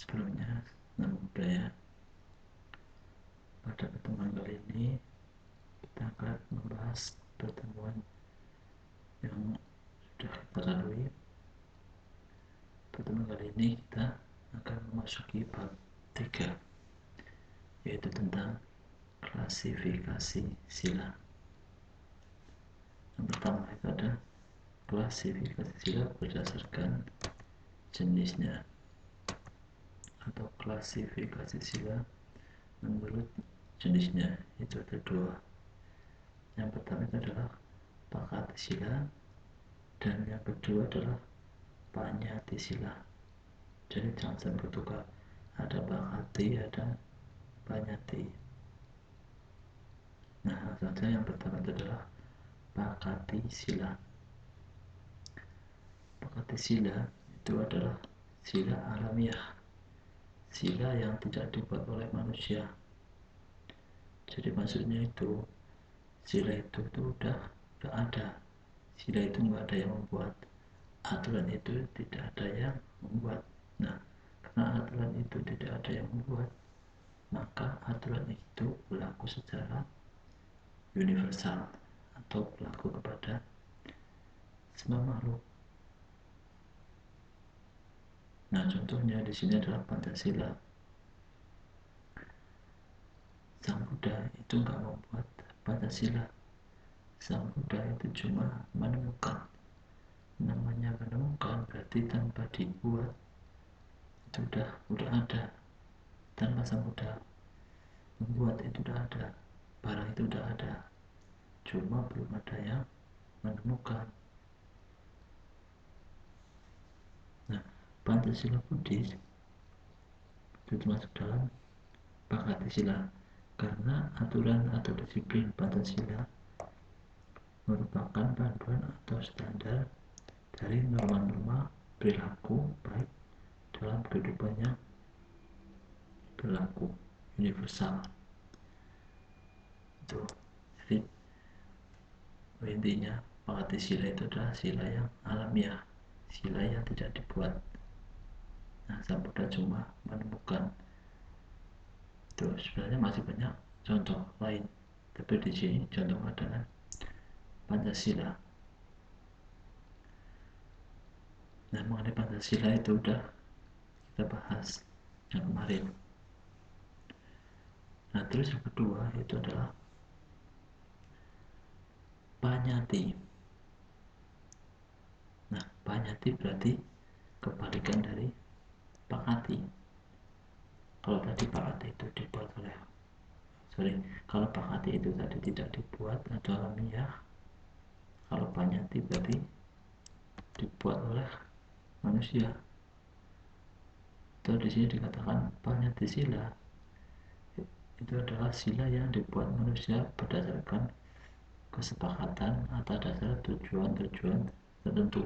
Sebelumnya, nama budaya. Pada pertemuan kali ini kita akan membahas pertemuan yang sudah kita lalui. Pertemuan kali ini kita akan memasuki bab 3, yaitu tentang klasifikasi sila. Yang pertama itu ada klasifikasi sila berdasarkan jenisnya, atau klasifikasi sila menurut jenisnya. Itu ada dua. Yang pertama itu adalah Pakati sila, dan yang kedua adalah Panyati sila. Jadi jangan sampai bertukar, ada Pakati, ada Panyati. Nah, saja yang pertama itu adalah Pakati sila. Pakati sila itu adalah sila alamiah, sila yang tidak dibuat oleh manusia. Jadi maksudnya itu sila itu udah ada. Sila itu nggak ada yang membuat, aturan itu tidak ada yang membuat. Nah, karena aturan itu tidak ada yang membuat, maka aturan itu berlaku secara universal atau berlaku kepada semua makhluk. Nah, contohnya di sini adalah Pancasila. Sang Buddha itu nggak membuat Pancasila. Sang Buddha itu cuma menemukan. Namanya menemukan berarti tanpa dibuat, itu udah ada. Tanpa Sang Buddha membuat, itu udah ada. Barang itu udah ada, cuma belum ada yang menemukan. Nah, Pancasila Buddhis itu termasuk dalam Pakati sila, karena aturan atau disiplin Pancasila merupakan panduan atau standar dari norma-norma perilaku baik dalam kehidupannya berlaku universal. Itu jadi intinya Pakati sila itu adalah sila yang alamiah, sila yang tidak dibuat. Nah, Sang Buddha cuma menemukan. Itu sebenarnya masih banyak contoh lain, tapi di sini contoh adalah Pancasila. Nah, mengenai Pancasila itu udah kita bahas yang kemarin. Nah, terus yang kedua itu adalah Panyati. Nah, Panyati berarti kebalikan dari Pakati. Kalau tadi Pakati itu dibuat oleh kalau Pakati itu tadi tidak dibuat atau alamiah, kalau Panyati berarti dibuat oleh manusia. Atau di sini dikatakan Panyati sila itu adalah sila yang dibuat manusia berdasarkan kesepakatan atas dasar tujuan-tujuan tertentu.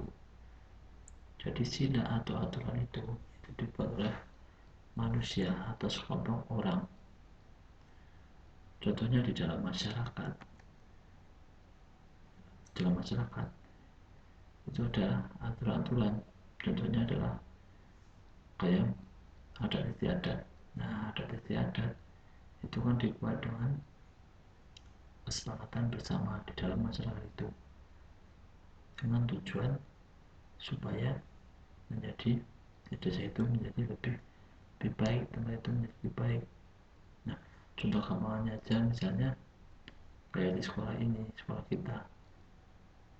Jadi sila atau aturan itu dibuat oleh manusia atau sekelompok orang. Contohnya di dalam masyarakat. Dalam masyarakat itu ada aturan-aturan. Contohnya adalah kayak adat istiadat. Nah, adat istiadat itu kan dibuat dengan kesepakatan bersama di dalam masyarakat itu, dengan tujuan supaya menjadi desa itu menjadi lebih baik, tempat itu menjadi lebih baik. Nah, contoh gampangnya aja misalnya kayak di sekolah ini, sekolah kita.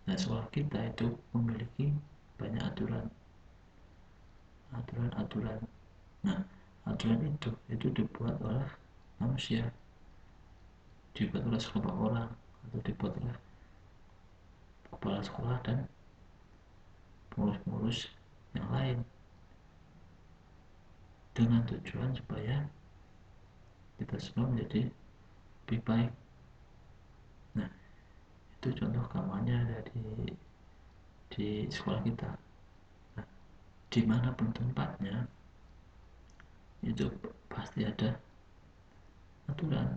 Nah, sekolah kita itu memiliki banyak aturan. Nah, aturan itu dibuat oleh manusia, dibuat oleh sekelompok orang, atau dibuat oleh kepala sekolah dan pengurus-pengurus yang lain, dengan tujuan supaya kita semua menjadi lebih baik. Nah, itu contoh gampangnya ada di sekolah kita. Nah, dimanapun tempatnya itu pasti ada aturan.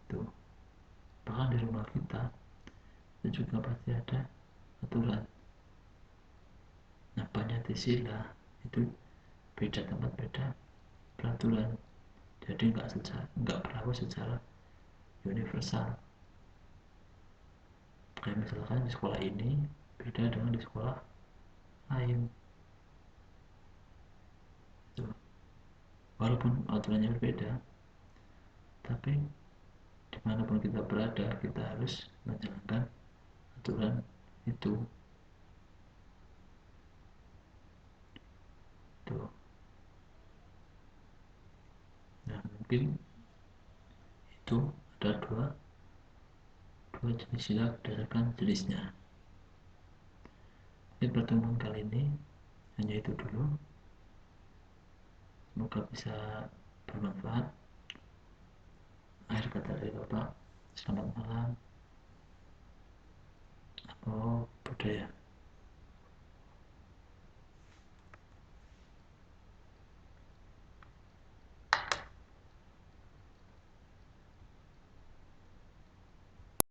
Tuh, bahkan di rumah kita itu juga pasti ada aturan. Nah, Panyati sila itu beda tempat, beda peraturan, jadi nggak berlaku secara universal. Kayak misalkan di sekolah ini beda dengan di sekolah lain. Tuh. Walaupun aturannya berbeda, tapi dimanapun kita berada, kita harus menjalankan aturan itu. Tuh. Nah, mungkin itu ada dua jenis sila berdasarkan jenisnya. Mungkin pertemuan kali ini hanya itu dulu. Semoga bisa bermanfaat. Akhir kata dari Bapak, selamat malam.